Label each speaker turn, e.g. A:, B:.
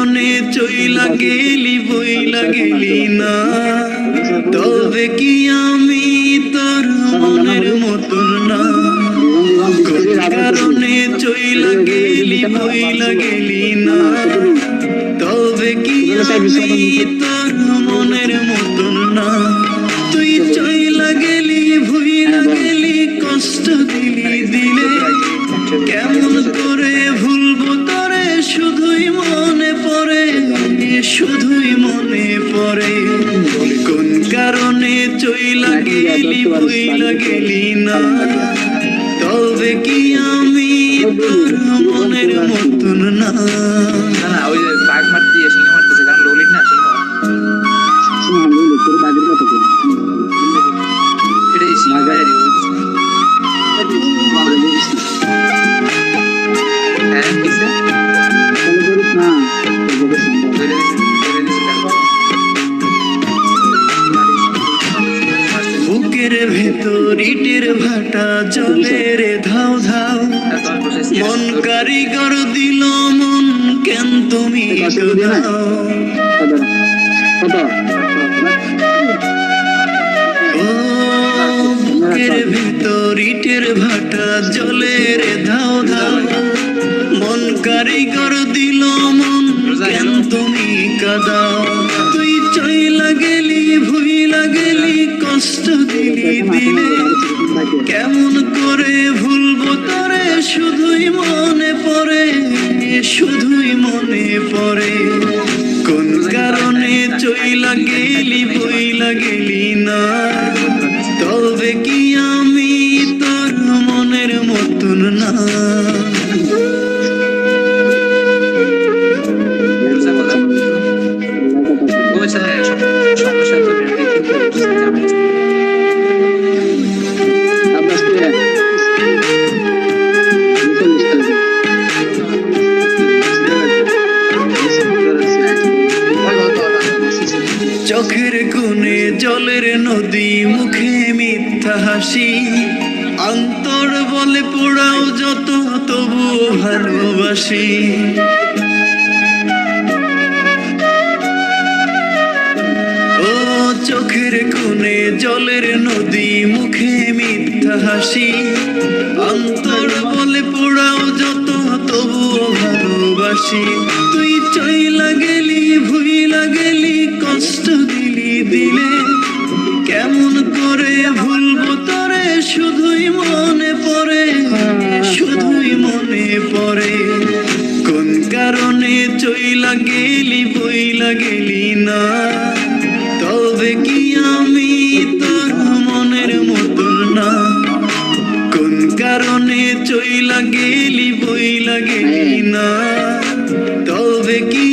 A: কারণে চইলা গেলি বইলা গেলি না, তবে কি আমি তোর মনের মতন না। কোন কারণে চইলা গেলি বইলা গেলি না, তবে কি আমি তোর মনের মতন না। তুই চইলা গেলি ভুইলা গেলি কষ্ট দিলি দিলে, কেমন করে ভুলবো তোরে শুধুই মনে পড়ে, শুধুই মনে পড়ে। কোন কারণে চইলা গেলি বইলা গেলি না, তবে কি আমি তোর মনের মতন না।
B: ওই যে বাঘ মারতে দিয়ে সিংহ মারতেছে, কারণ ললিত না সিংহ। এটাই সিংহ হ্যাঁ কিসে
A: বুকের ভেতর ইটের ভাটা জলে রে ধাও ধাও, মন কারিগর দিল মন কেন তুমি দাও। ও বুকের ভেতর ইটের ভাটা জলে রে ধাও ধাও, মন কারিগর দিল মন কেন তুমি কাদাও। তুই চইলা গেলি ভুইলা গেলি কষ্ট দিলি দিলে, কেমন করে ভুলবো তোরে শুধুই মনে পড়ে, শুধুই মনে পড়ে। কোন কারণে চইলা গেলি বইলা গেলি না, তবে কি আমি তোর মনের মতন না।
B: সমস্যা তো
A: চোখের কোণে জলের নদী মুখে মিথ্যা হাসি, অন্তর বলে পোড়াও যত তবুও ভালোবাসি। ও চোখের কোণে জলের নদী মুখে মিথ্যা হাসি, অন্তর বলে পোড়াও যত তবুও ভালোবাসি। তুই চইলা গেলি ভুইলা গেলি কষ্ট দিলি দিলে, কেমন করে ভুলবো তোরে শুধুই মনে পড়ে, শুধুই মনে পড়ে। কোন কারণে চইলা গেলি বইলা গেলি না, তবে কি আমি তোর মনের মতন না। কোন কারণে চইলা গেলি বইলা গেলি না, তবে কি